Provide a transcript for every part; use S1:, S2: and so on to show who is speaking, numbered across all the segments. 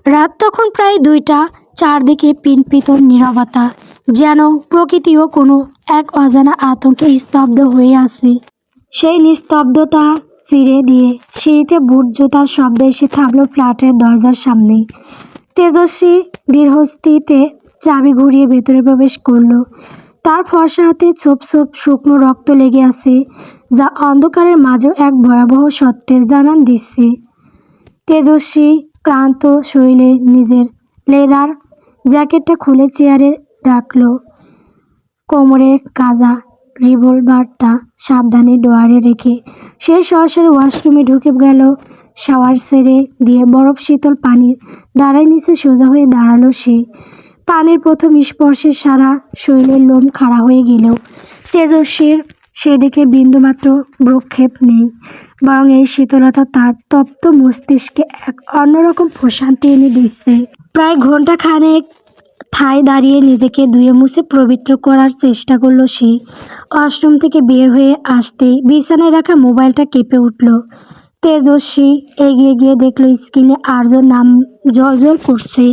S1: রাত তখন প্রায় 2টা। চারদিকে পিনপিতর নীরবতা, যেন প্রকৃতিও কোনো এক অজানা আতঙ্কে স্তব্ধ হয়ে আছে। সেই নিস্তব্ধতা চিরে দিয়ে সিঁড়িতে বুট জুতার শব্দ এসে থামল ফ্ল্যাটের দরজার সামনে। তেজস্বী দীর্ঘস্থিতে চাবি ঘুরিয়ে ভেতরে প্রবেশ করলো। তার ফর্সা হাতে ছোপ ছোপ শুকনো রক্ত লেগে আছে, যা অন্ধকারের মাঝেও এক ভয়াবহ সত্যের জানান দিচ্ছে। তেজস্বী ক্লান্ত শরীরে নিজের লেদার জ্যাকেটটা খুলে চেয়ারে রাখলো। কোমরে কাজা রিভলভারটা সাবধানে ড্রয়ারে রেখে সে সরাসরি ওয়াশরুমে ঢুকে গেল। শাওয়ার সেরে দিয়ে বরফ শীতল পানির ধারার নিচে সোজা হয়ে দাঁড়ালো সে। পানির প্রথম স্পর্শে সারা শরীরের লোম খাড়া হয়ে গেলেও তেজস্বীর সেদিকে বিন্দুমাত্র ভ্রুক্ষেপ নেই, বরং এই শীতলতা তার তপ্ত মস্তিষ্কে এক অন্যরকম প্রশান্তি এনে দিচ্ছে। প্রায় ঘন্টা খানেক ঠায় দাঁড়িয়ে নিজেকে ধুয়ে মুছে পবিত্র করার চেষ্টা করলো সে। ওয়াশরুম থেকে বের হয়ে আসতেই বিছানায় রাখা মোবাইলটা কেঁপে উঠল। তেজস্বী এগিয়ে গিয়ে দেখলো স্ক্রিনে আর্যর নাম জ্বলজ্বল করছে।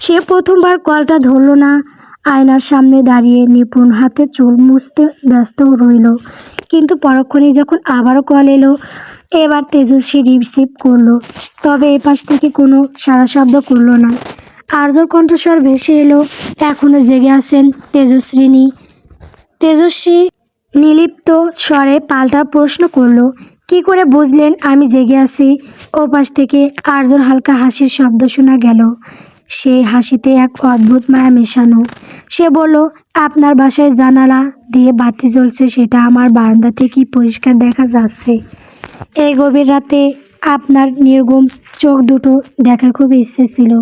S1: সে প্রথমবার কলটা ধরল না, আয়নার সামনে দাঁড়িয়ে নিপুণ হাতে চুল মুছতে ব্যস্ত রইল। কিন্তু পরক্ষণেই যখন আবারও কল এলো, এবার তেজস্বী রিসিভ করলো, তবে এপাশ থেকে কোনো সাড়া শব্দ করলো না। আর্যর কণ্ঠস্বর ভেসে এলো, এখনো জেগে আছেন তেজস্বিনী? তেজস্বী নিলিপ্ত স্বরে পাল্টা প্রশ্ন করলো, কি করে বুঝলেন আমি জেগে আছি? ওপাশ থেকে আর্যর হালকা হাসির শব্দ শোনা গেল। সেই হাসিতে এক অদ্ভুত মায়া মেশানো। সে বলল, আপনার বাসায় জানালা দিয়ে বাতি জ্বলছে, সেটা আমার বারান্দা থেকেই পরিষ্কার দেখা যাচ্ছে। এই গভীর রাতে আপনার নির্গুম চোখ দুটো দেখার খুব ইচ্ছে ছিল,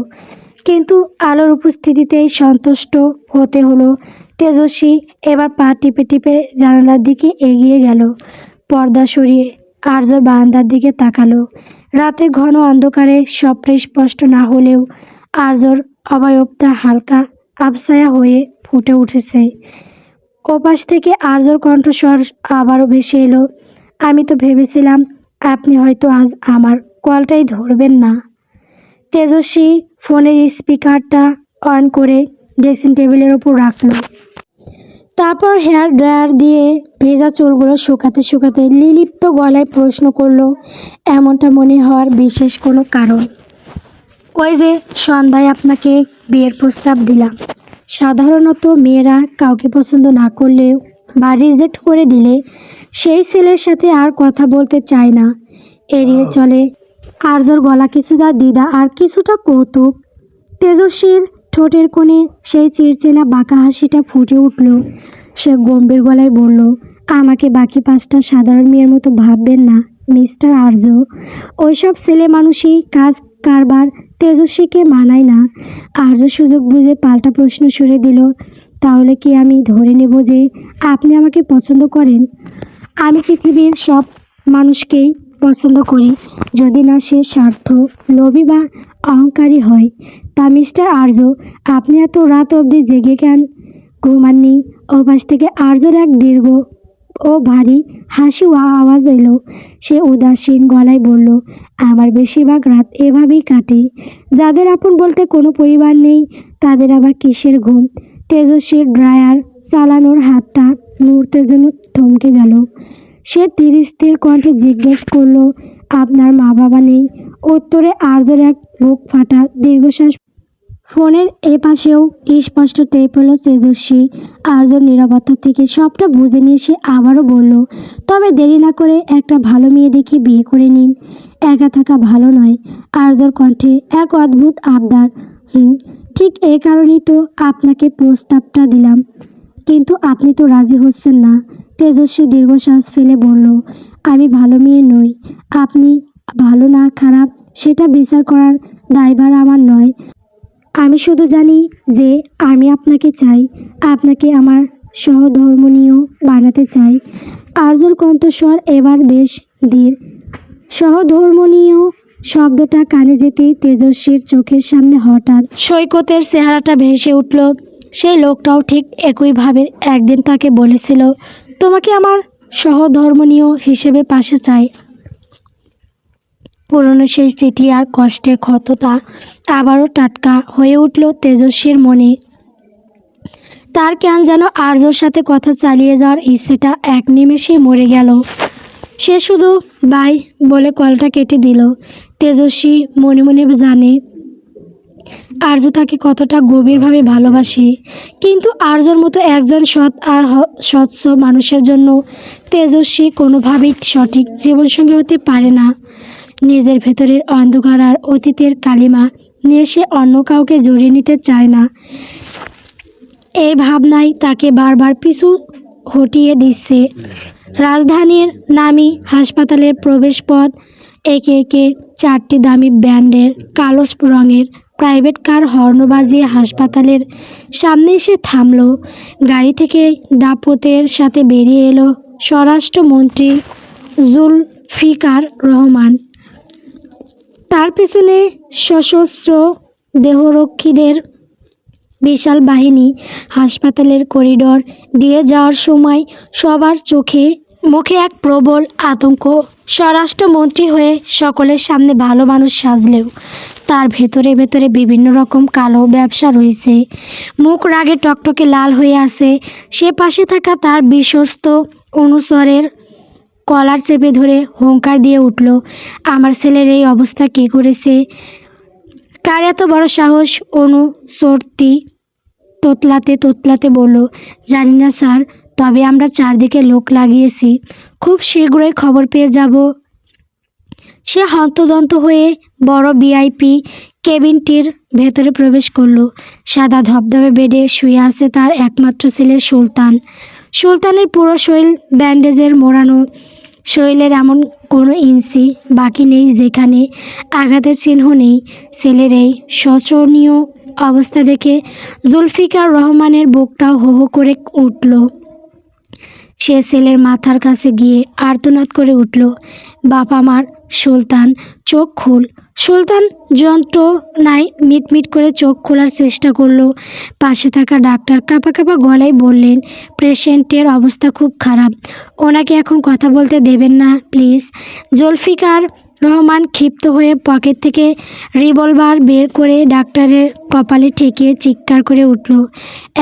S1: কিন্তু আলোর উপস্থিতিতেই সন্তুষ্ট হতে হলো। তেজস্বী এবার পা টিপে টিপে জানালার দিকে এগিয়ে গেল। পর্দা সরিয়ে আর্যর বারান্দার দিকে তাকালো। রাতে ঘন অন্ধকারে সবটা স্পষ্ট না হলেও আর্যর অবয়বটা হালকা আবছায়া হয়ে ফুটে উঠেছে। ওপাশ থেকে আর্যর কণ্ঠস্বর আবারও ভেসে এলো, আমি তো ভেবেছিলাম আপনি হয়তো আজ আমার কলটাই ধরবেন না। তেজস্বী ফোনের স্পিকারটা অন করে ড্রেসিং টেবিলের ওপর রাখলো। তারপর হেয়ার ড্রায়ার দিয়ে ভেজা চুলগুলো শুকাতে শুকাতে নির্লিপ্ত গলায় প্রশ্ন করলো, এমনটা মনে হওয়ার বিশেষ কোনো কারণ? ওই যে সন্ধ্যায় আপনাকে বিয়ের প্রস্তাব দিলাম। সাধারণত মেয়েরা কাউকে পছন্দ না করলেও বা রিজেক্ট করে দিলে সেই ছেলের সাথে আর কথা বলতে চায় না, এড়িয়ে চলে। আর্যর গলা কিছুটা দ্বিধা আর কিছুটা কৌতুক। তেজস্বীর ঠোঁটের কোণে সেই চিরচেনা বাঁকা হাসিটা ফুটে উঠল। সে গম্ভীর গলায় বলল, আমাকে বাকি 5টা সাধারণ মেয়ের মতো ভাববেন না মিস্টার আর্য। ওইসব ছেলে মানুষই কাজ কারবার তেজস্বীকে মানায় না। আর্য সুযোগ বুঝে পাল্টা প্রশ্ন ছুড়ে দিল, তাহলে কি আমি ধরে নেব যে আপনি আমাকে পছন্দ করেন? আমি পৃথিবীর সব মানুষকেই পছন্দ করি, যদি না সে স্বার্থ লোভী বা অহংকারী হয়। তা মিস্টার আর্য, আপনি এত রাত অবধি জেগে কেন? ঘুমাননি? ওপাশ থেকে আর্যর এক দীর্ঘ ও ভারী হাসি আওয়াজ এলো। সে উদাসীন গলায় বলল, আমার বেশিরভাগ রাত এভাবেই কাটে। যাদের আপন বলতে কোনো পরিবার নেই, তাদের আবার কিসের ঘুম? তেজস্বীর ড্রায়ার চালানোর হাতটা মুহূর্তের জন্য থমকে গেল। সে ধীর স্থির কণ্ঠে জিজ্ঞেস করলো, আপনার মা বাবা নেই? উত্তরে আর্যর এক বুক ফাটা দীর্ঘশ্বাস। ফোনের এপাশেও স্পষ্ট টের পেল তেজস্বী। আর্যর নীরবতা থেকে সবটা বুঝে নিয়ে সে আবারও বলল, তবে দেরি না করে একটা ভালো মেয়ে দেখে বিয়ে করে নিন। একা থাকা ভালো নয়। আর্যর কণ্ঠে এক অদ্ভুত আবদার। ঠিক এই কারণেই তো আপনাকে প্রস্তাবটা দিলাম, কিন্তু আপনি তো রাজি হচ্ছেন না। তেজস্বী দীর্ঘশ্বাস ফেলে বলল, আমি ভালো মেয়ে নই। আপনি ভালো না খারাপ সেটা বিচার করার দায়ভার আমার নয়। আমি শুধু জানি যে আমি আপনাকে চাই, আপনাকে আমার সহধর্মিণীও বানাতে চাই। আর্যর কণ্ঠস্বর এবার বেশ ধীর। সহধর্মিণীও শব্দটা কানে যেতেই তেজস্বীর চোখের সামনে হঠাৎ সৈকতের চেহারাটা ভেসে উঠল। সেই লোকটাও ঠিক একইভাবে একদিন তাকে বলেছিল, তোমাকে আমার সহধর্মিণী হিসেবে পাশে চাই। পুরনো সেই চিঠি আর কষ্টের ক্ষতটা আবারও টাটকা হয়ে উঠল তেজস্বীর মনে। তার কেন যেন আর্যর সাথে কথা চালিয়ে যাওয়ার ইচ্ছেটা এক নিমেষেই মরে গেল। সে শুধু বাই বলে কলটা কেটে দিল। তেজস্বী মনে মনে জানে আর্য তাকে কতটা গভীরভাবে ভালোবাসে, কিন্তু আর্যর মতো একজন সৎ আর স্বচ্ছ মানুষের জন্য তেজস্বী কোনোভাবেই সঠিক জীবনসঙ্গী হতে পারে না। নিজের ভেতরের অন্ধকার আর অতীতের কালিমা নিয়ে সে অন্য কাউকে জড়িয়ে নিতে চায় না। এই ভাবনাই তাকে বারবার পিছু হটিয়ে দিচ্ছে। রাজধানীর নামী হাসপাতালের প্রবেশপথ একে একে 4টি দামি ব্র্যান্ডের কালো রঙের প্রাইভেট কার হর্ন বাজিয়ে হাসপাতালের সামনে এসে থামল। গাড়ি থেকে দাপটের সাথে বেরিয়ে এলো স্বরাষ্ট্রমন্ত্রী জুলফিকার রহমান। তার পেছনে সশস্ত্র দেহরক্ষীদের বিশাল বাহিনী। হাসপাতালের করিডোর দিয়ে যাওয়ার সময় সবার চোখে মুখে এক প্রবল আতঙ্ক। স্বরাষ্ট্রমন্ত্রী হয়ে সকলের সামনে ভালো মানুষ সাজলেও তার ভেতরে ভেতরে বিভিন্ন রকম কালো ব্যবসা রয়েছে। মুখ রাগে টকটকে লাল হয়ে আছে। সে পাশে থাকা তার বিশ্বস্ত অনুচরের কলার চেপে ধরে হুঙ্কার দিয়ে উঠল, আমার ছেলের এই অবস্থা কে করেছে? কার এত বড় সাহস? অনুচরটি তোতলাতে তোতলাতে বলল, জানি না স্যার, তবে আমরা চারদিকে লোক লাগিয়েছি, খুব শীঘ্রই খবর পেয়ে যাব। সে হন্তদন্ত হয়ে বড় ভিআইপি কেবিনটির ভেতরে প্রবেশ করল। সাদা ধবধবে বেডে শুয়ে আছে তার একমাত্র ছেলে সুলতান। সুলতানের পুরো শরীর ব্যান্ডেজের মোড়ানো। শরীরের এমন কোনো ইঞ্চি বাকি নেই যেখানে আঘাতের চিহ্ন নেই। ছেলের এই শোচনীয় অবস্থা দেখে জুলফিকার রহমানের বুকটাও হো হো করে উঠল। সে ছেলের মাথার কাছে গিয়ে আর্তনাদ করে উঠল, বাপ আমার, সুলতান চোখ খুল। সুলতান যন্ত্রণায় মিটমিট করে চোখ খোলার চেষ্টা করলো। পাশে থাকা ডাক্তার কাঁপা কাঁপা গলায় বললেন, পেশেন্টের অবস্থা খুব খারাপ, ওনাকে এখন কথা বলতে দেবেন না প্লিজ। জুলফিকার রহমান ক্ষিপ্ত হয়ে পকেট থেকে রিভলভার বের করে ডাক্তারের কপালে ঠেকিয়ে চিৎকার করে উঠল,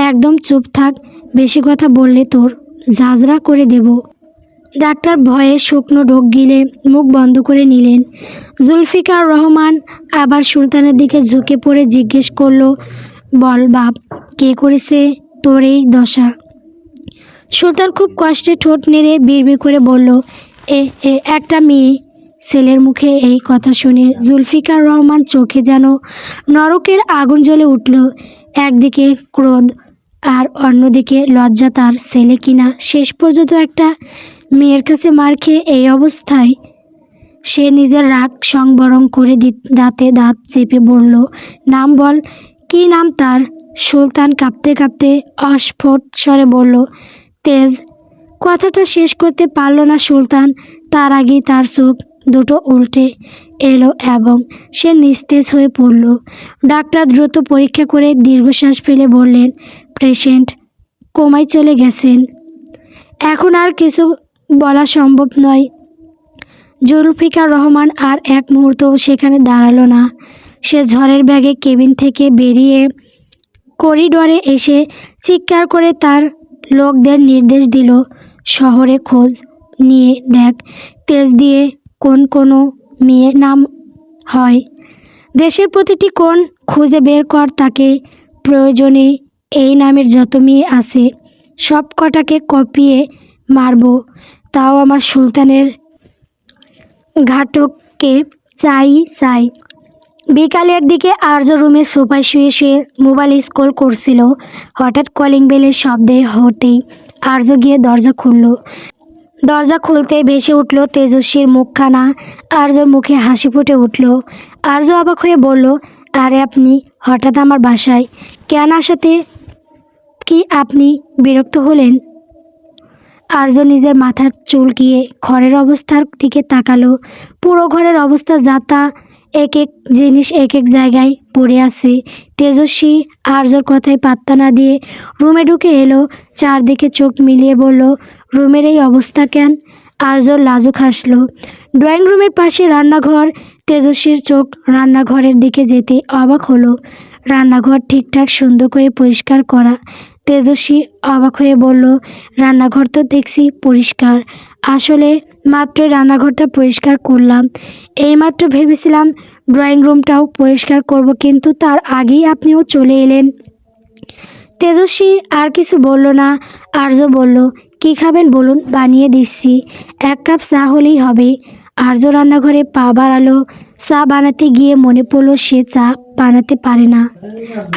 S1: একদম চুপ থাক, বেশি কথা বললে তোর ঝাঁঝরা করে দেব। ডাক্তার ভয়ে শুকনো ঢোক গিলে মুখ বন্ধ করে নিলেন। জুলফিকার রহমান আবার সুলতানের দিকে ঝুঁকে পড়ে জিজ্ঞেস করলো, বল বাপ, কে করেছে তোর এই দশা? সুলতান খুব কষ্টে ঠোঁট নেড়ে বিড়বিড় করে বলল, একটা মেয়ে। ছেলের মুখে এই কথা শুনে জুলফিকার রহমান চোখে যেন নরকের আগুন জ্বলে উঠল। একদিকে ক্রোধ আর অন্যদিকে লজ্জা, তার ছেলে কিনা শেষ পর্যন্ত একটা মেয়ের কাছে মার খেয়ে এই অবস্থায়। সে নিজের রাগ সংবরণ করে দাঁতে দাঁত চেপে বলল, নাম বল, কি নাম তার? সুলতান কাঁপতে কাঁপতে অস্ফুট স্বরে বলল, তেজ। কথাটা শেষ করতে পারল না সুলতান, তার আগেই তার চোখ দুটো উল্টে এলো এবং সে নিস্তেজ হয়ে পড়ল। ডাক্তার দ্রুত পরীক্ষা করে দীর্ঘশ্বাস ফেলে বললেন, পেশেন্ট কোমায় চলে গেছেন, এখন আর কিছু বলা সম্ভব নয়। জুলফিকার রহমান আর এক মুহূর্তও সেখানে দাঁড়ালো না। সে ঝড়ের ব্যাগে কেবিন থেকে বেরিয়ে করিডোরে এসে চিৎকার করে তার লোকদের নির্দেশ দিল, শহরে খোঁজ নিয়ে দেখ তেজ দিয়ে কোনো মেয়ে নাম হয়। দেশের প্রতিটি কোণ খুঁজে বের কর তাকে, প্রয়োজনে এই নামের যত মেয়ে আছে সব কটাকে কপিয়ে মারব, তাও আমার সুলতানের ঘাতককে চাই। বিকালের দিকে আর্য রুমের সোফায় শুয়ে শুয়ে মোবাইল স্ক্রল করছিল। হঠাৎ কলিং বেলের শব্দে হতেই আর্য গিয়ে দরজা খুলল। দরজা খুলতেই ভেসে উঠল তেজস্বীর মুখখানা। আর্যর মুখে হাসি ফুটে উঠল। আর্য অবাক হয়ে বলল, আরে আপনি হঠাৎ আমার বাসায় কেন আসাতে কি আপনি বিরক্ত হলেন? আর্য নিজের মাথার চুলকিয়ে ঘরের অবস্থার দিকে তাকালো। পুরো ঘরের অবস্থা যাতা, এক এক জিনিস এক এক জায়গায় পড়ে আছে। তেজস্বী আর্যর কথায় পাত্তা না দিয়ে রুমে ঢুকে এলো। চারদিকে চোখ মিলিয়ে বলল, রুমের এই অবস্থা কেন? আর্য লাজুক হাসল। ড্রয়িং রুমের পাশে রান্নাঘর। তেজস্বীর চোখ রান্নাঘরের দিকে যেতে অবাক হলো। রান্নাঘর ঠিকঠাক সুন্দর করে পরিষ্কার করা। তেজস্বী অবাক হয়ে বলল, রান্নাঘর তো দেখছি পরিষ্কার। আসলে মাত্রই রান্নাঘরটা পরিষ্কার করলাম। এইমাত্র ভেবেছিলাম ড্রয়িং রুমটাও পরিষ্কার করব, কিন্তু তার আগেই আপনিও চলে এলেন। তেজস্বী আর কিছু বলল না। আর্য বলল, কী খাবেন বলুন, বানিয়ে দিচ্ছি। 1 কাপ চা হলেই হবে। আর্য রান্নাঘরে পা বাড়ালো। চা বানাতে গিয়ে মনে পড়ল সে চা বানাতে পারে না।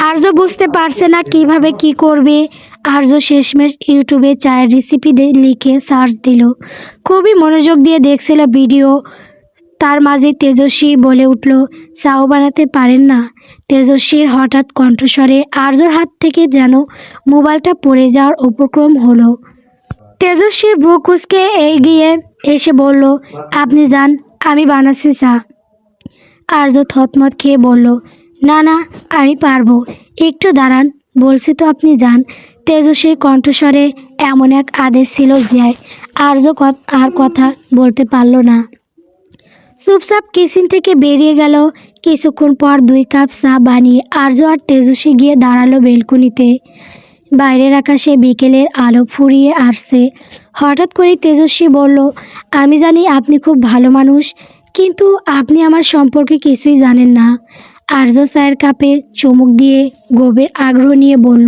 S1: আর্য বুঝতে পারছে না কিভাবে কি করবে। আর্য শেষমেশ ইউটিউবে চায়ের রেসিপি লিখে সার্চ দিল। খুবই মনোযোগ দিয়ে দেখছিল ভিডিও। তার মাঝে তেজস্বী বলে উঠল, চাও বানাতে পারেন না? তেজস্বীর হঠাৎ কণ্ঠস্বরে আর্যর হাত থেকে যেন মোবাইলটা পড়ে যাওয়ার উপক্রম হলো। তেজস্বীর বুক কুঁচকে এগিয়ে এসে বলল, আপনি যান, আমি বানাচ্ছি চা। আর্য থতমত খেয়ে বলল, না না, আমি পারবো, একটু দাঁড়ান, বলছি তো আপনি যান। তেজস্বীর কণ্ঠস্বরে এমন এক আদেশ ছিল যে আর্য আর কথা বলতে পারল না। চুপচাপ কিচেন থেকে বেরিয়ে গেল। কিছুক্ষণ পর 2 কাপ চা বানিয়ে আর্য আর তেজস্বী গিয়ে দাঁড়ালো বেলকনিতে। বাইরের আকাশে বিকেলের আলো ফুরিয়ে আসছে। হঠাৎ করে তেজস্বী বলল, আমি জানি আপনি খুব ভালো মানুষ, কিন্তু আপনি আমার সম্পর্কে কিছুই জানেন না। আর্য চায়ের কাপে চুমুক দিয়ে গভীর আগ্রহ নিয়ে বলল,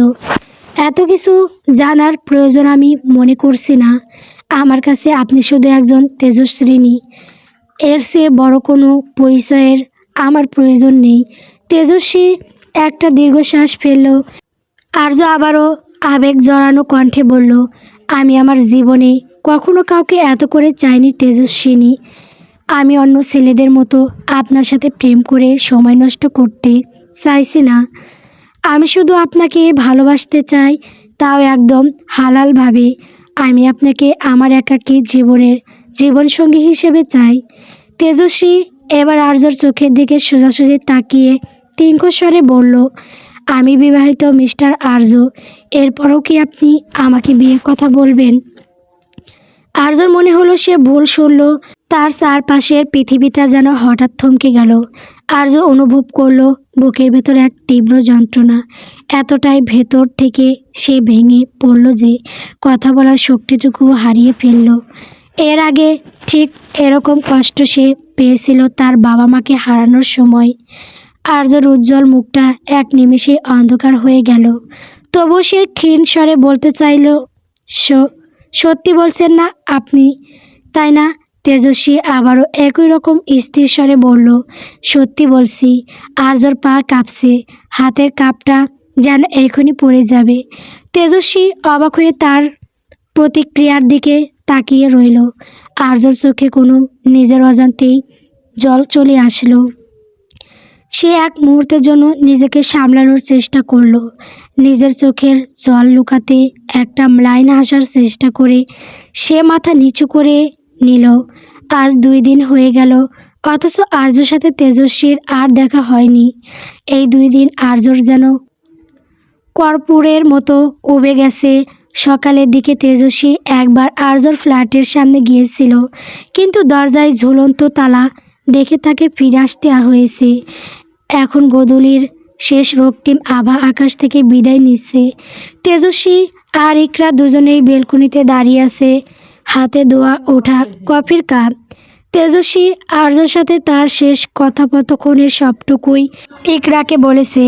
S1: এত কিছু জানার প্রয়োজন আমি মনে করছি না। আমার কাছে আপনি শুধু একজন তেজস্বিনী। এর চেয়ে বড় কোনো পরিচয়ের আমার প্রয়োজন নেই। তেজস্বী একটা দীর্ঘশ্বাস ফেলল। আর্য আবারও আবেগ জড়ানো কণ্ঠে বলল, আমি আমার জীবনে কখনো কাউকে এত করে চাইনি তেজস্বিনী। আমি অন্য ছেলেদের মতো আপনার সাথে প্রেম করে সময় নষ্ট করতে চাইছি না। আমি শুধু আপনাকে ভালোবাসতে চাই, তাও একদম হালালভাবে। আমি আপনাকে আমার একাকী জীবনসঙ্গী হিসেবে চাই। তেজস্বী এবার আর্যর চোখের দিকে সোজাসুজি তাকিয়ে তীক্ষ্ণ স্বরে বলল, আমি বিবাহিত মিস্টার আর্য। এরপরও কি আপনি আমাকে বিয়ের কথা বলবেন? আর্যর মনে হলো সে ভুল শুনল। তার চারপাশের পৃথিবীটা যেন হঠাৎ থমকে গেল। আর্য অনুভব করলো বুকের ভেতর এক তীব্র যন্ত্রণা। এতটাই ভেতর থেকে সে ভেঙে পড়ল যে কথা বলার শক্তিটুকু হারিয়ে ফেলল। এর আগে ঠিক এরকম কষ্ট সে পেয়েছিল তার বাবা মাকে হারানোর সময়। আর্যর উজ্জ্বল মুখটা এক নিমেষে অন্ধকার হয়ে গেল। তবু সে ক্ষীণ স্বরে বলতে চাইল, সত্যি বলছেন না আপনি, তাই না? তেজস্বী আবারও একই রকম স্থির স্বরে বলল, সত্যি বলছি। আর্যর পা কাঁপছে, হাতের কাপটা যেন এখনই পড়ে যাবে। তেজস্বী অবাক হয়ে তার প্রতিক্রিয়ার দিকে তাকিয়ে রইল। আর্যর চোখে কোনো নিজের অজান্তেই জল চলে আসলো। সে এক মুহূর্তের জন্য নিজেকে সামলানোর চেষ্টা করলো। নিজের চোখের জল লুকাতে একটা ম্লান হাসার চেষ্টা করে সে মাথা নিচু করে নিল। আজ 2 দিন হয়ে গেল, অথচ আর্যর সাথে তেজস্বীর আর দেখা হয়নি। এই 2 দিন আর্যর যেন কর্পূরের মতো উবে গেছে। সকালের দিকে তেজস্বী একবার আর্যর ফ্ল্যাটের সামনে গিয়েছিল, কিন্তু দরজায় ঝুলন্ত তালা দেখে তাকে ফিরে আসতে হয়েছে। এখন গোধূলির শেষ রক্তিম আভা আকাশ থেকে বিদায় নিচ্ছে। তেজস্বী আর ইকরা দুজনেই বেলকনিতে দাঁড়িয়ে আছে, হাতে ধোয়া ওঠা কফির কাপ। তেজস্বী আর্যর সাথে তার শেষ কথোপকথনের সবটুকুই ইকরাকে বলেছে।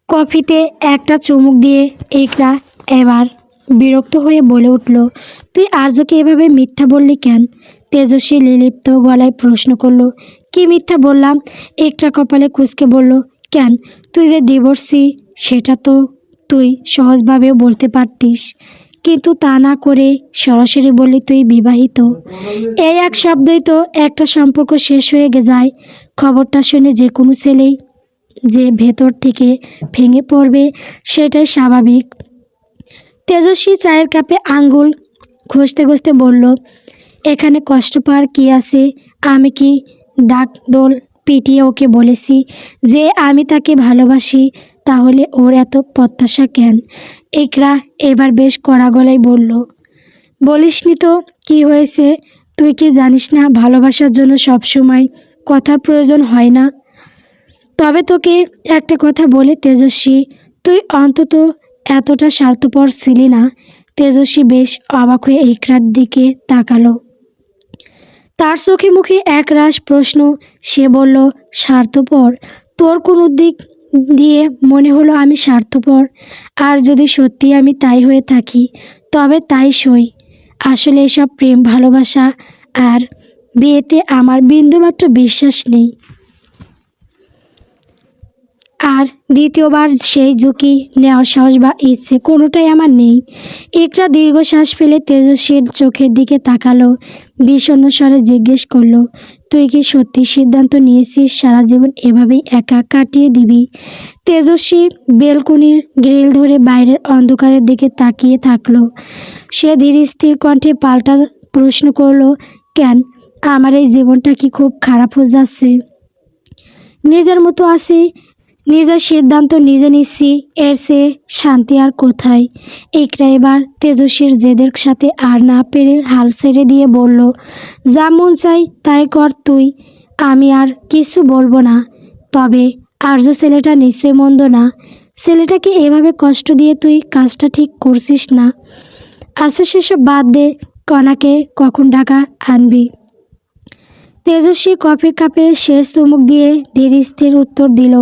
S1: কফিতে একটা চুমুক দিয়ে ইকরা এবার বিরক্ত হয়ে বলে উঠল, তুই আর্যকে এভাবে মিথ্যা বললি কেন? তেজস্বী নির্লিপ্ত গলায় প্রশ্ন করল, কি মিথ্যা বললাম? ইকরা কপালে কুঁচকে বলল, কেন, তুই যে ডিভোর্সি সেটা তো তুই সহজভাবেও বলতে পারতিস, কিন্তু তা না করে সরাসরি বললি তুই বিবাহিত। এই এক শব্দই তো একটা সম্পর্ক শেষ হয়ে যায়। খবরটা শুনে যে কোনো ছেলেই যে ভেতর থেকে ভেঙে পড়বে, সেটাই স্বাভাবিক। তেজস্বী চায়ের কাপে আঙ্গুল ঘষতে ঘষতে বলল, এখানে কষ্ট পাওয়ার কি আছে? আমি কি ডাকডোল পিটিয়ে ওকে বলেছি যে আমি তাকে ভালোবাসি? তাহলে ওর এত প্রত্যাশা কেন? ইকরা এবার বেশ কড়া গলায় বলল, বলিসনি তো কি হয়েছে? তুই কি জানিস না ভালোবাসার জন্য সবসময় কথার প্রয়োজন হয় না? তবে তোকে একটা কথা বলি তেজস্বী, তুই অন্তত এতটা স্বার্থপর ছিলি না। তেজস্বী বেশ অবাক হয়ে ইকরার দিকে তাকালো। তার চোখে মুখে একরাশ প্রশ্ন। সে বলল, স্বার্থপর? তোর কোন দিক দিয়ে মনে হলো আমি স্বার্থপর? আর যদি সত্যি আমি তাই হয়ে থাকি তবে তাই সই। আসলে এসব প্রেম ভালোবাসা আর বিয়েতে আমার বিন্দুমাত্র বিশ্বাস নেই। আর দ্বিতীয়বার সেই ঝুঁকি নেওয়ার সাহস বা ইচ্ছে কোনোটাই আমার নেই। একটা দীর্ঘশ্বাস ফেলে তেজস্বীর চোখের দিকে তাকালো। বিষণ্ণ স্বরে জিজ্ঞেস করলো, তুই কি সত্যি সিদ্ধান্ত নিয়েছিস সারা জীবন এভাবেই একা কাটিয়ে দিবি? তেজস্বী বেলকনির গ্রিল ধরে বাইরের অন্ধকারের দিকে তাকিয়ে থাকলো। সে ধীর স্থির কণ্ঠে পাল্টা প্রশ্ন করলো, কেন? আমার এই জীবনটা কি খুব খারাপ হয়ে যাচ্ছে? নিজের মতো আছি, নিজের সিদ্ধান্ত নিজে নিচ্ছি, এর চেয়ে শান্তি আর কোথায়? ইকরা এবার তেজস্বীর জেদের সাথে আর না পেরে হাল ছেড়ে দিয়ে বলল, যা মন চাই তাই কর তুই, আমি আর কিছু বলবো না। তবে আর্য ছেলেটা নিশ্চয় মন্দ না। ছেলেটাকে এভাবে কষ্ট দিয়ে তুই কাজটা ঠিক করছিস না। আচ্ছা সেসব বাদ দে, কণাকে কখন ঢাকা আনবি? তেজস্বী কফির কাপে শেষ চুমুক দিয়ে ধীর স্থির উত্তর দিল,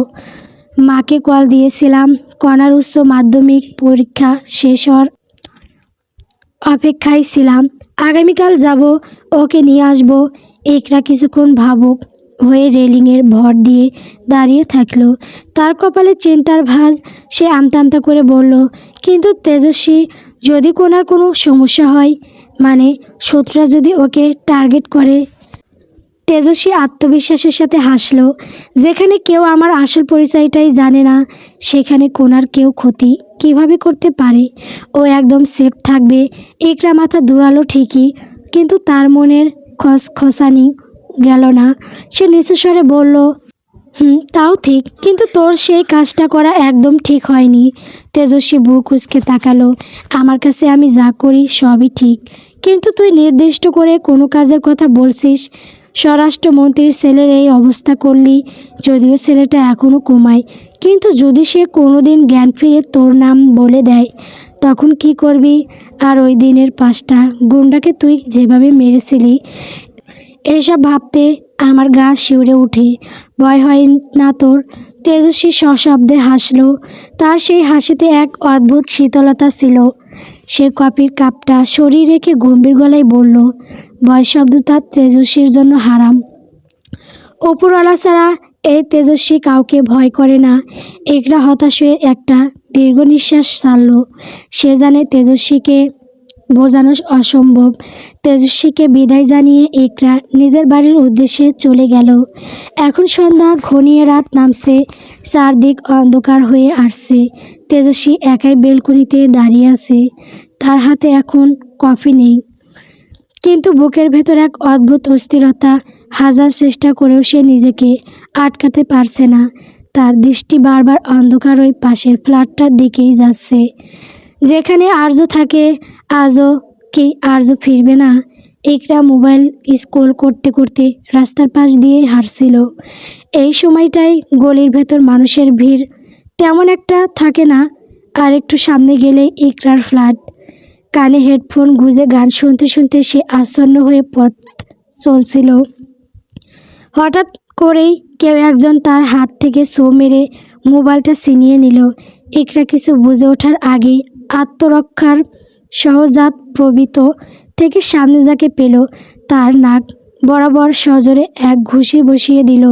S1: মাকে কল দিয়েছিলাম। কণার উচ্চ মাধ্যমিক পরীক্ষা শেষ হওয়ার অপেক্ষায় ছিলাম। আগামীকাল যাব, ওকে নিয়ে আসব। ইকরা কিছুক্ষণ ভাবুক হয়ে রেলিংয়ের ভর দিয়ে দাঁড়িয়ে থাকলো। তার কপালে চিন্তার ভাঁজ। সে আমতা আমতা করে বলল, কিন্তু তেজস্বী, যদি কোনার কোনো সমস্যা হয়, মানে শত্রুরা যদি ওকে টার্গেট করে? তেজস্বী আত্মবিশ্বাসের সাথে হাসল, যেখানে কেউ আমার আসল পরিচয়টাই জানে না সেখানে কোনার কেউ ক্ষতি কিভাবে করতে পারে? ও একদম সেফ থাকবে। ইকরা মাথা দুলালো ঠিকই, কিন্তু তার মনের খসখসানি গেল না। সে নিচু স্বরে বলল, তাও ঠিক, কিন্তু তোর সেই কাজটা করা একদম ঠিক হয়নি। তেজস্বী বুক কুঁচকে তাকালো। আমার কাছে আমি যা করি সবই ঠিক, কিন্তু তুই নির্দিষ্ট করে কোনো কাজের কথা বলছিস। স্বরাষ্ট্রমন্ত্রীর ছেলের এই অবস্থা করলি, যদিও ছেলেটা এখনও কমায়, কিন্তু যদি সে কোনোদিন জ্ঞান ফিরে তোর নাম বলে দেয় তখন কি করবি? আর ওই দিনের 5টা গুন্ডাকে তুই যেভাবে মেরেছিলি, এসব ভাবতে আমার গা শিউরে ওঠে। ভয় হয় না তোর? তেজস্বী সশব্দে হাসল। তার সেই হাসিতে এক অদ্ভুত শীতলতা ছিল। সে কফির কাপটা সরিয়ে রেখে গম্ভীর গলায় বলল, ভয় শব্দটা তেজস্বীর জন্য হারাম। ওপরওয়ালা ছাড়া এই তেজস্বী কাউকে ভয় করে না। ইকরা হতাশ হয়ে একটা দীর্ঘ নিঃশ্বাস ছাড়ল। সে জানে তেজস্বীকে বোঝানো অসম্ভব। তেজস্বীকে বিদায় জানিয়ে ইকরা নিজের বাড়ির উদ্দেশ্যে চলে গেল। এখন সন্ধ্যা ঘনিয়ে রাত নামছে, চারদিক অন্ধকার হয়ে আসছে। তেজস্বী একাই বেলকনিতে দাঁড়িয়ে আছে। তার হাতে এখন কফি নেই, কিন্তু বুকের ভেতর এক অদ্ভুত অস্থিরতা। হাজার চেষ্টা করেও সে নিজেকে আটকাতে পারছে না। তার দৃষ্টি বারবার অন্ধকার ওই পাশের ফ্ল্যাটটার দিকেই যাচ্ছে, যেখানে আর্য থাকে। আজও কি আর্য ফিরবে না? ইকরা মোবাইল স্ক্রল করতে করতে রাস্তার পাশ দিয়ে হাঁটছিল। এই সময়টায় গলির ভেতর মানুষের ভিড় তেমন একটা থাকে না। আর একটু সামনে গেলে ইকরার ফ্ল্যাট। কানে হেডফোন গুঁজে গান শুনতে শুনতে সে আচ্ছন্ন হয়ে পথ চলছিল। হঠাৎ করেই কেউ একজন তার হাত থেকে ছো মেরে মোবাইলটা ছিনিয়ে নিল। ইকরা কিছু বুঝে ওঠার আগেই আত্মরক্ষার সহজাত প্রবৃত্ত থেকে সামনে যাকে পেল, তার নাক বরাবর সজোরে এক ঘুষি বসিয়ে দিল।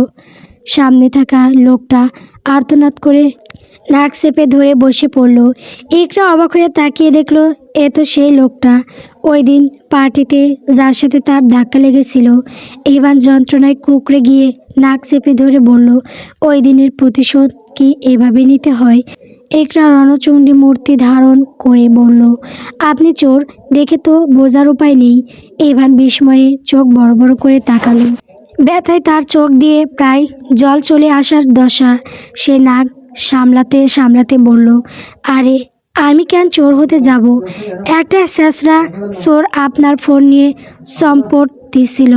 S1: সামনে থাকা লোকটা আর্তনাদ করে নাক চেপে ধরে বসে পড়ল। ইকরা অবাক হয়ে তাকিয়ে দেখল, এ তো সেই লোকটা ওই দিন পার্টিতে যার সাথে তার ধাক্কা লেগেছিল। এবার যন্ত্রণায় কুঁকড়ে গিয়ে নাক চেপে ধরে বলল, ওই দিনের প্রতিশোধ কি এভাবে নিতে হয়? ইকরা রণচণ্ডী মূর্তি ধারণ করে বলল, আপনি চোর দেখে তো বোঝার উপায় নেই। এভান বিস্ময়ে চোখ বড় বড় করে তাকালো। ব্যথায় তার চোখ দিয়ে প্রায় জল চলে আসার দশা। সে নাক সামলাতে সামলাতে বলল, আরে আমি কেন চোর হতে যাব? একটা ছেঁচড়া চোর আপনার ফোন নিয়ে সম্পদ দিছিল,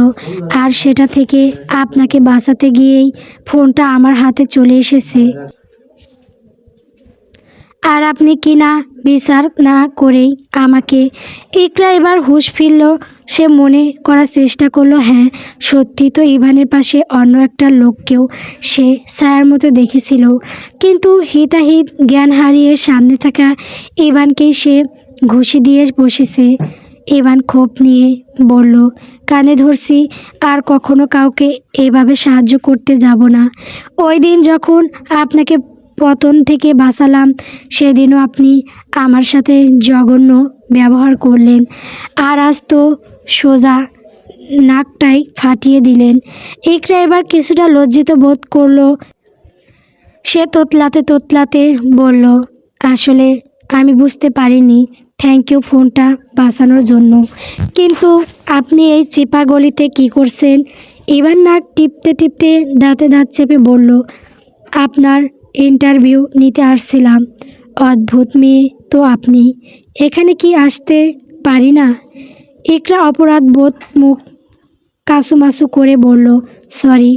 S1: আর সেটা থেকে আপনাকে বাঁচাতে গিয়েই ফোনটা আমার হাতে চলে এসেছে। আর আপনি কি না বিচার না করেই আমাকে। ইকরা এবার হুঁশ ফিরল। সে মনে করার চেষ্টা করলো, হ্যাঁ সত্যি তো ইভানের পাশে অন্য একটা লোককেও সে ছায়ার মতো দেখেছিল, কিন্তু হিতাহিত জ্ঞান হারিয়ে সামনে থাকা ইভানকেই সে ঘুষি দিয়ে বসেছে। ইভান ক্ষোভ নিয়ে বলল, কানে ধরছি, আর কখনো কাউকে এভাবে সাহায্য করতে যাব না। ওই দিন যখন আপনাকে পতন থেকে বাঁচালাম, সেদিনও আপনি আমার সাথে জঘন্য ব্যবহার করলেন, আর আজ তো সোজা নাকটাই ফাটিয়ে দিলেন। ইকরা এবার কিছুটা লজ্জিত বোধ করলো। সে তোতলাতে তোতলাতে বলল, আসলে আমি বুঝতে পারিনি। থ্যাংক ইউ ফোনটা বাঁচানোর জন্য। কিন্তু আপনি এই চিপা গলিতে কী করছেন? এবার নাক টিপতে টিপতে দাঁতে দাঁত চেপে বলল, আপনার ইন্টারভিউ নিতে আসছিলাম। অদ্ভুত মেয়ে তো আপনি, এখানে কি আসতে পারি না? ইকরা অপরাধ বোধ মুখ কাসুমাসু করে বলল, সরি।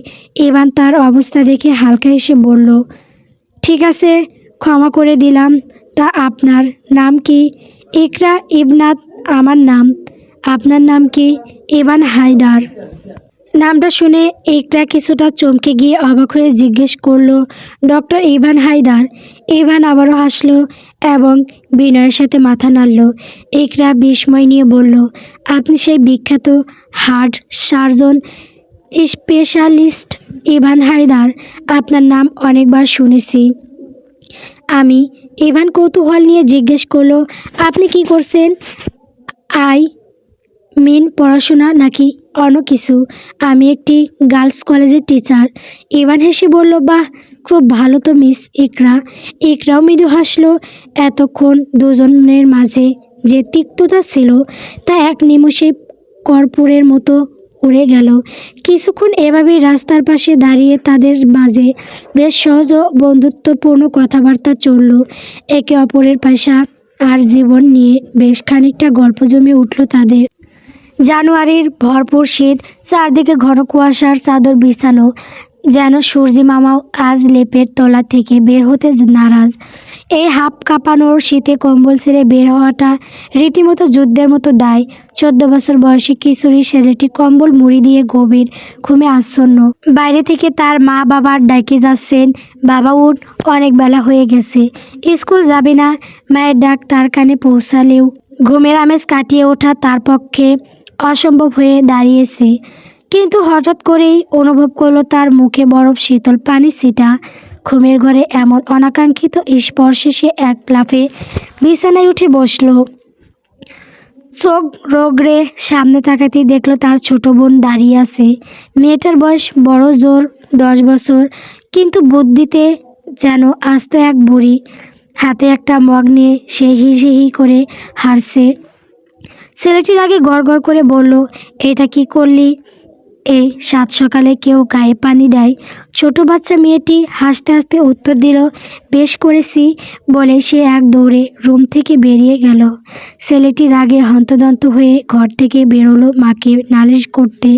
S1: এবার তার অবস্থা দেখে হালকা হেসে বলল, ঠিক আছে, ক্ষমা করে দিলাম। তা আপনার নাম কি? ইকরা ইবনাত আমার নাম। আপনার নাম কি? ইভান হায়দার। নামটা শুনে ইকরা কিছুটা চমকে গিয়ে অবাক হয়ে জিজ্ঞেস করলো, ডক্টর ইভান হায়দার? ইভান আবারও হাসলো এবং বিনয়ের সাথে মাথা নাড়ল। ইকরা বিস্ময় নিয়ে বলল, আপনি সেই বিখ্যাত heart surgeon specialist Ivan Haider? আপনার নাম অনেকবার শুনেছি আমি। ইভান কৌতূহল নিয়ে জিজ্ঞেস করলো, আপনি কি করছেন? আই মিন পড়াশোনা নাকি অন্য কিছু? আমি একটি গার্লস কলেজের টিচার। ইভান হেসে বলল, বাহ, খুব ভালো তো মিস ইকরা। ইকরাও মৃদু হাসলো। এতক্ষণ দুজনের মাঝে যে তিক্ততা ছিল তা এক নিমেষে কর্পূরের মতো উড়ে গেল। কিছুক্ষণ এভাবেই রাস্তার পাশে দাঁড়িয়ে তাদের মাঝে বেশ সহজ ও বন্ধুত্বপূর্ণ কথাবার্তা চলল। একে অপরের পেশা আর জীবন নিয়ে বেশ খানিকটা গল্প জমে উঠল তাদের। জানুয়ারির ভরপুর শীত, চারদিকে ঘন কুয়াশার চাদর বিছানো, যেন সূর্যি মামাও আজ লেপের তলা থেকে বের হতে নারাজ। এই হাঁপ কাঁপানোর শীতে কম্বল ছেড়ে বের হওয়াটা রীতিমতো যুদ্ধের মতো দায়। 14 বছর বয়সী কিশোরী ছেলেটি কম্বল মুড়ি দিয়ে গভীর ঘুমে আচ্ছন্ন। বাইরে থেকে তার মা বাবার ডাকে যাচ্ছেন, বাবা উঠ, অনেক বেলা হয়ে গেছে, স্কুল যাবে না? মায়ের ডাক তার কানে পৌঁছালেও ঘুমের আমেজ কাটিয়ে ওঠা তার পক্ষে অসম্ভব হয়ে দাঁড়িয়েছে। কিন্তু হঠাৎ করেই অনুভব করলো তার মুখে বরফ শীতল পানি ছিটা। ঘুমের ঘরে এমন অনাকাঙ্ক্ষিত স্পর্শে সে এক লাফে বিছানায় উঠে বসলো। চোখ রগড়ে সামনে তাকাতেই দেখলো তার ছোট বোন দাঁড়িয়ে আছে। মেয়েটার বয়স বড় জোর 10 বছর, কিন্তু বুদ্ধিতে যেন আস্ত এক বুড়ি। হাতে একটা মগ নিয়ে সে হি করে হাসছে। ছেলেটির আগে গড়গড় করে বলল, এটা কি করলি? এই সাত সকালে কেউ গায়ে পানি দেয়? ছোট বাচ্চা মেয়েটি হাসতে হাসতে উত্তর দিল, বেশ করেছি, বলে সে এক দৌড়ে রুম থেকে বেরিয়ে গেল। ছেলেটি রাগে হন্তদন্ত হয়ে ঘর থেকে বেরোলো মাকে নালিশ করতে।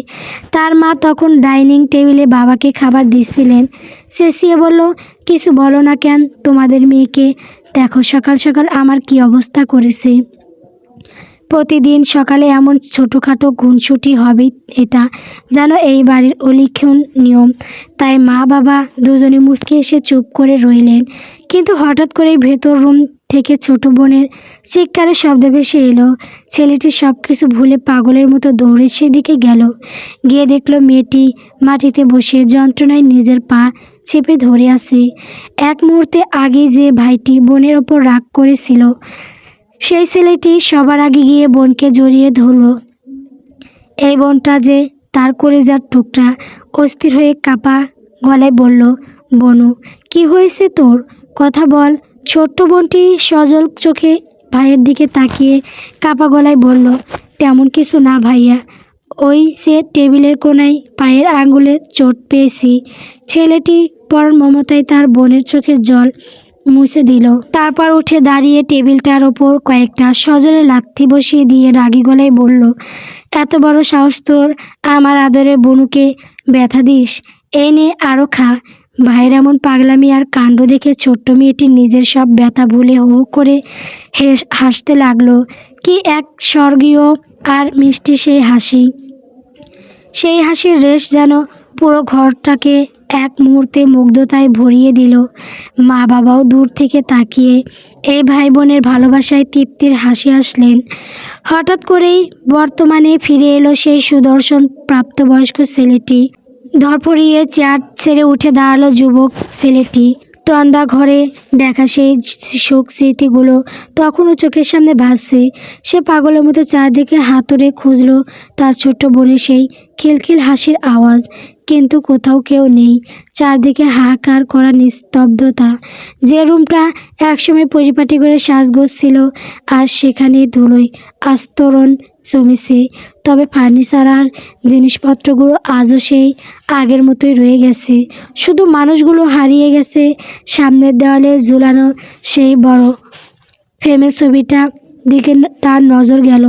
S1: তার মা তখন ডাইনিং টেবিলে বাবাকে খাবার দিচ্ছিলেন। চেঁচিয়ে বলল, কিছু বলো না কেন তোমাদের মেয়েকে? দেখো সকাল সকাল আমার কি অবস্থা করেছে। প্রতিদিন সকালে এমন ছোটোখাটো খুনসুটি হবে, এটা যেন এই বাড়ির অলিখন নিয়ম। তাই মা বাবা দুজনে মুচকে এসে চুপ করে রইলেন। কিন্তু হঠাৎ করেই ভেতর রুম থেকে ছোট বোনের চিৎকারের শব্দ ভেসে এলো। ছেলেটি সব কিছু ভুলে পাগলের মতো দৌড়ে সেদিকে গেল। গিয়ে দেখলো মেয়েটি মাটিতে বসে যন্ত্রণায় নিজের পা চেপে ধরে আছে। এক মুহূর্তে আগে যে ভাইটি বোনের ওপর রাগ করেছিল, সেই ছেলেটি সবার আগে গিয়ে বোনকে জড়িয়ে ধরল। এই বোনটা যে তার কলিজার টুকরা। অস্থির হয়ে কাপা গলায় বলল, বনু, কি হয়েছে তোর? কথা বল। ছোট্ট বোনটি সজল চোখে ভাইয়ের দিকে তাকিয়ে কাপা গলায় বলল, তেমন কিছু না ভাইয়া, ওই সে টেবিলের কোণায় পায়ের আঙুলে চোট পেয়েছি। ছেলেটি পরম মমতায় তার বোনের চোখের জল মুছে দিল। তারপর উঠে দাঁড়িয়ে টেবিলটার ওপর কয়েকটা সজোরে লাথি বসিয়ে দিয়ে রাগী গলায় বলল, এত বড় সাহস তোর, আমার আদরে বনুকে ব্যথা দিস? এই নে আরও খা। ভাইয়ের এমন পাগলামি আর কাণ্ড দেখে ছোট্ট মেয়েটি নিজের সব ব্যথা ভুলে হো করে হাসতে লাগলো। কি এক স্বর্গীয় আর মিষ্টি সেই হাসি! সেই হাসির রেশ যেন পুরো ঘরটাকে এক মুহূর্তে মুগ্ধতায় ভরিয়ে দিল। মা বাবাও দূর থেকে তাকিয়ে এই ভাই বোনের ভালোবাসায় তৃপ্তির হাসি হাসলেন। হঠাৎ করেই বর্তমানে ফিরে এলো সেই সুদর্শন প্রাপ্তবয়স্ক ছেলেটি। ধরফরিয়ে চেয়ার ছেড়ে উঠে দাঁড়ালো যুবক ছেলেটি। তন্দ্রা ঘরে দেখা সেই শোক স্মৃতিগুলো তখনও চোখের সামনে ভাসছে। সে পাগলের মতো চারদিকে হাতুড়ে খুঁজল তার ছোট্ট বোনের সেই খিলখিল হাসির আওয়াজ, কিন্তু কোথাও কেউ নেই। চারদিকে হাহাকার করা নিস্তব্ধতা। যে রুমটা একসময় পরিপাটি করে সাজগোজ ছিল, আর সেখানে ধুলোয় আস্তরণ জমেছে। তবে ফার্নিচার আর জিনিসপত্রগুলো আজও সেই আগের মতোই রয়ে গেছে, শুধু মানুষগুলো হারিয়ে গেছে। সামনের দেওয়ালে ঝুলানো সেই বড় ফ্রেমের ছবিটা দিকে তার নজর গেল।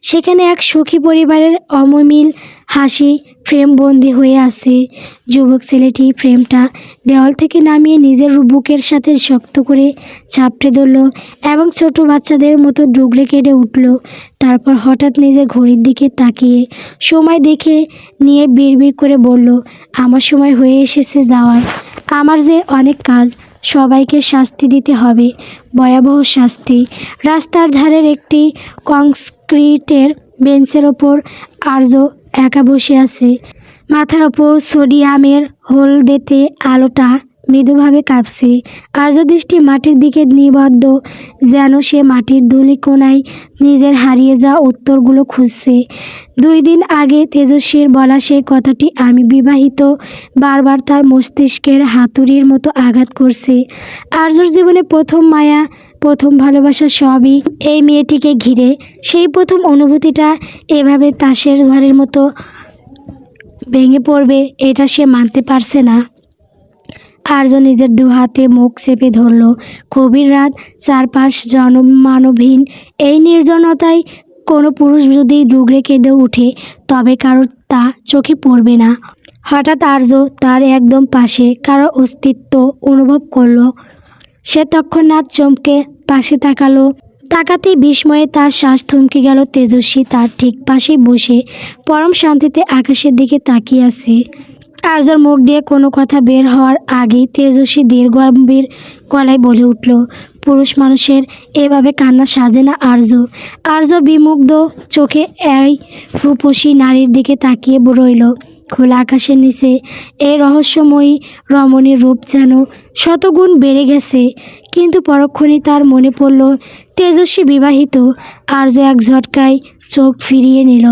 S1: সেখানে এক সুখী পরিবারের অমমিল হাসি ফ্রেমবন্দি হয়ে আছে। যুবক ছেলেটি ফ্রেমটা দেওয়াল থেকে নামিয়ে নিজের বুকের সাথে শক্ত করে চাপড়ে ধরল এবং ছোট বাচ্চাদের মতো ডুগরে কেটে উঠল। তারপর হঠাৎ নিজের ঘড়ির দিকে তাকিয়ে সময় দেখে নিয়ে বিড়বিড় করে বলল, আমার সময় হয়ে এসেছে যাওয়ার। আমার যে অনেক কাজ, সবাইকে শাস্তি দিতে হবে, ভয়াবহ শাস্তি। রাস্তার ধারের একটি কংক্রিটের বেঞ্চের ওপর আর্য একা বসে আছে। মাথার ওপর সোডিয়ামের হলদেটে আলোটা মৃদুভাবে কাঁপছে। আর্য দৃষ্টি মাটির দিকে নিবদ্ধ, যেন সে মাটির ধূলিকণায় নিজের হারিয়ে যাওয়া উত্তরগুলো খুঁজছে। 2 দিন আগে তেজস্বীর বলা সেই কথাটি আমি বিবাহিত বারবার তার মস্তিষ্কের হাতুড়ির মতো আঘাত করছে। আর্যর জীবনে প্রথম মায়া, প্রথম ভালোবাসা সবই এই মেয়েটিকে ঘিরে। সেই প্রথম অনুভূতিটা এভাবে তাসের ঘরের মতো ভেঙে পড়বে, এটা সে মানতে পারছে না। আর্য নিজের 2 হাতে মুখ চেপে ধরল। গভীর রাত, চারপাশ জনমানবহীন এই নির্জনতায় কোনো পুরুষ যদি ডুগরে কেঁদে ওঠে, তবে কারোর তা চোখে পড়বে না। হঠাৎ আর্য তার একদম পাশে কারো অস্তিত্ব অনুভব করল। সে তৎক্ষণাৎ চমকে পাশে তাকালো। তাকাতেই বিস্ময়ে তার শ্বাস থমকে গেল। তেজস্বী তার ঠিক পাশেই বসে পরম শান্তিতে আকাশের দিকে তাকিয়ে আছে। আর্যর মুখ দিয়ে কোনো কথা বের হওয়ার আগেই তেজস্বী দীর্ঘ গম্ভীর গলায় বলে উঠল, পুরুষ মানুষের এভাবে কান্না সাজে না আর্য। আর্য বিমুগ্ধ চোখে এই রূপসী নারীর দিকে তাকিয়ে রইল। খোলা আকাশের নিচে এই রহস্যময়ী রমণীর রূপ যেন শতগুণ বেড়ে গেছে। কিন্তু পরক্ষণেই তার মনে পড়ল তেজস্বী বিবাহিত। আর্য এক ঝটকায় চোখ ফিরিয়ে নিল।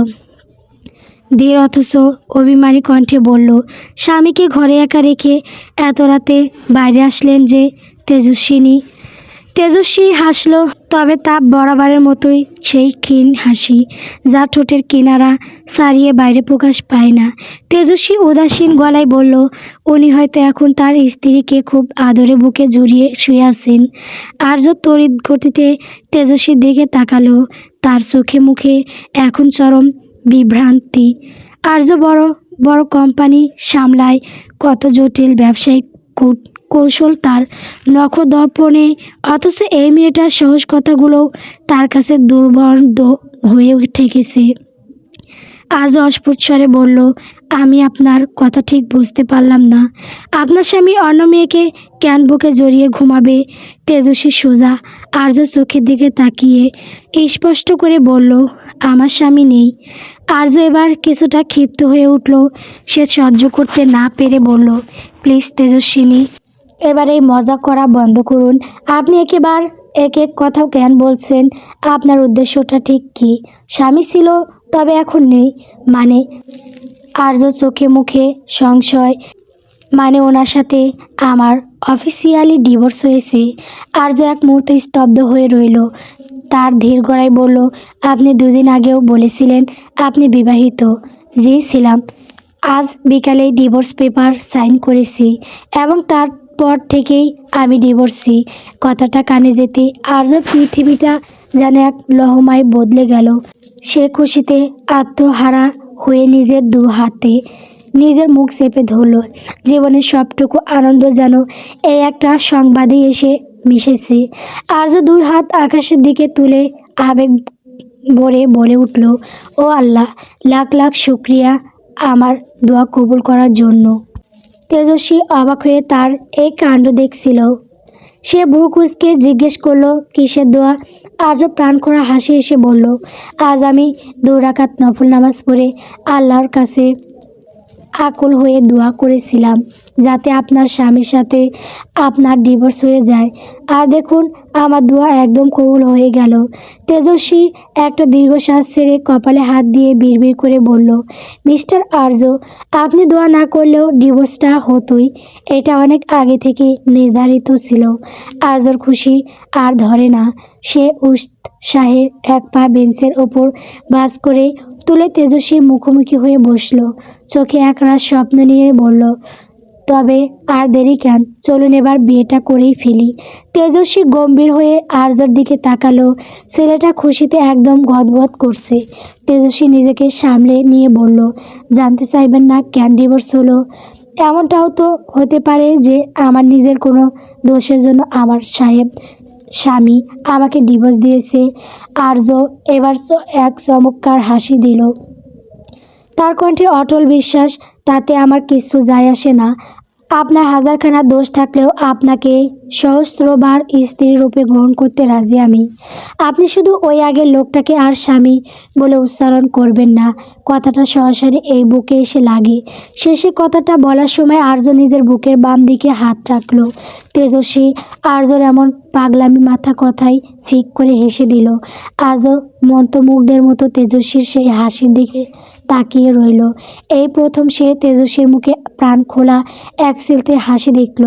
S1: ধীর অথচ অভিমানী কণ্ঠে বলল, স্বামীকে ঘরে একা রেখে এত রাতে বাইরে আসলেন যে তেজস্বিনী? তেজস্বী হাসল, তবে তা বরাবরের মতোই সেই ক্ষীণ হাসি, যা ঠোঁটের কিনারা ছাড়িয়ে বাইরে প্রকাশ পায় না। তেজস্বী উদাসীন গলায় বলল, উনি হয়তো এখন তার স্ত্রীকে খুব আদরে বুকে জড়িয়ে শুয়ে আছেন। আর্য তড়িৎ গতিতে তেজস্বীর দিকে তাকালো। তার চোখে মুখে এখন চরম বিভ্রান্তি। আর্য বড় বড় কোম্পানি সামলায়, কত জটিল ব্যবসায়িক কৌশল তার নখদর্পণে, অথচ এই মেয়েটার সহজ কথাগুলোও তার কাছে দুর্বোধ্য হয়ে ঠেকেছে। আজ অস্ফুট স্বরে বলল, আমি আপনার কথা ঠিক বুঝতে পারলাম না। আপনার স্বামী অন্য মেয়েকে কেন বুকে জড়িয়ে ঘুমাবে? তেজস্বী সোজা আর্য চোখের দিকে তাকিয়ে স্পষ্ট করে বলল, আমার স্বামী নেই। আর্য এবার কিছুটা ক্ষিপ্ত হয়ে উঠল। সে সহ্য করতে না পেরে বলল, প্লিজ তেজস্বিনী, এবার এই মজা করা বন্ধ করুন। আপনি একেবারে এক এক কথা কেন বলছেন? আপনার উদ্দেশ্যটা ঠিক কী? স্বামী ছিল, তবে এখন নেই মানে? আর্য চোখে মুখে সংশয়। মানে ওনার সাথে আমার অফিসিয়ালি ডিভোর্স হয়েছে। আর্য এক মুহূর্ত স্তব্ধ হয়ে রইল। তার ধীর গলায় বলল, আপনি 2 দিন আগেও বলেছিলেন আপনি বিবাহিত। জি ছিলাম। আজ বিকালেই ডিভোর্স পেপার সাইন করেছি এবং তার পর থেকেই আমি ডিভোর্সি। কথাটা কানে যেতে আর্যর পৃথিবীটা যেন এক লহমায় বদলে গেল। সে খুশিতে আত্মহারা হয়ে নিজের দু হাতে নিজের মুখ চেপে ধরল। জীবনের সবটুকু আনন্দ যেন এই একটা সংবাদে এসে মিশেছে। আর্য দুই হাত আকাশের দিকে তুলে আবেগ ভরে বলে উঠল, ও আল্লাহ, লাখ লাখ শুক্রিয়া আমার দোয়া কবুল করার জন্য। তেজস্বী অবাক হয়ে তার এই কাণ্ড দেখছিল। সে ভ্রু কুঁচকে জিজ্ঞেস করলো, কিসের দোয়া? আজও প্রাণ করা হাসি এসে বলল, আজ আমি 2 রাকাত নফল নামাজ পড়ে আল্লাহর কাছে আকুল হয়ে দোয়া করেছিলাম যাতে আপনার স্বামীর সাথে আপনার ডিভোর্স হয়ে যায়। আর দেখুন, আমার দোয়া একদম কবুল হয়ে গেল। তেজস্বী একটা দীর্ঘশ্বাস ছেড়ে কপালে হাত দিয়ে বিড়বিড় করে বলল, মিস্টার আর্য, আপনি দোয়া না করলেও ডিভোর্সটা হতোই। এটা অনেক আগে থেকে নির্ধারিত ছিল। আর্যর খুশি আর ধরে না। সে উৎসাহের এক পা বেঞ্চের ওপর বাস করে তুলে তেজস্বীর মুখোমুখি হয়ে বসল। চোখে একরাশ স্বপ্ন নিয়ে বলল, তবে আর দেরি কেন, চলুন এবার বিয়েটা করেই ফেলি। তেজস্বী গম্ভীর হয়ে আর্যর দিকে তাকালো। ছেলেটা খুশিতে একদম গদগদ করছে। তেজস্বী নিজেকে সামলে নিয়ে বলল, জানতে চাইবেন না কেন ডিভোর্স হলো? এমনটাও তো হতে পারে যে আমার নিজের কোনো দোষের জন্য আমার স্বামী আমাকে ডিভোর্স দিয়েছে। আর্য এবার এক চমৎকার হাসি দিল। তার কণ্ঠে অটল বিশ্বাস, তাতে আমার কিছু যায় আসে না। আপনার হাজারখানা দোষ থাকলেও আপনাকে সহস্রবার স্ত্রী রূপে গ্রহণ করতে রাজি আমি। আপনি শুধু ওই আগের লোকটাকে আর স্বামী বলে উচ্চারণ করবেন না। কথাটা সরাসরি এই বুকে এসে লাগে। শেষে কথাটা বলার সময় আর্য নিজের বুকের বাম দিকে হাত রাখলো। তেজস্বী আর্যর এমন পাগলামি মাথা কথাই ফিক করে হেসে দিল। আর্য মন্ত্রমুগ্ধের মতো তেজস্বীর সেই হাসির দিকে তাকিয়ে রইল। এই প্রথম সে তেজস্বীর মুখে প্রাণ খোলা এক চিলতে হাসি দেখল।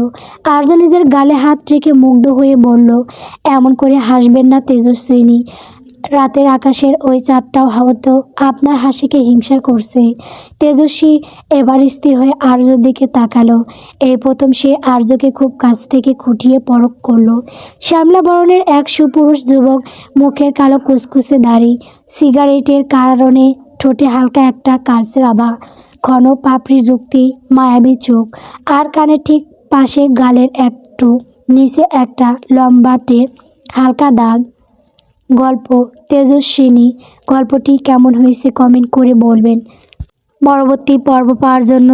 S1: আর্য নিজের গালে হাত রেখে মুগ্ধ হয়ে বলল, এমন করে হাসবেন না তেজস্বিনী। রাতের আকাশের ওই চাঁদটাও হয়তো আপনার হাসিকে হিংসা করছে। তেজস্বী এবার স্থির হয়ে আর্যর দিকে তাকালো। এই প্রথম সে আর্যকে খুব কাছ থেকে খুঁটিয়ে পরখ করলো। শ্যামলা বরণের এক সুপুরুষ যুবক, মুখের কালো কুচকুচে দাড়ি, সিগারেটের কারণে ঠোঁটে হালকা একটা কালচে আভা, ঘন পাপড়ি যুক্তি মায়াবী চোখ, আর কানের ঠিক পাশে গালের একটু নিচে একটা লম্বাটে হালকা দাগ। গল্প তেজস্বিনী। গল্পটি কেমন হয়েছে কমেন্ট করে বলবেন। পরবর্তী পর্ব পাওয়ার জন্য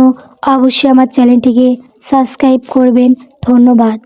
S1: অবশ্যই আমার চ্যানেলটিকে সাবস্ক্রাইব করবেন। ধন্যবাদ।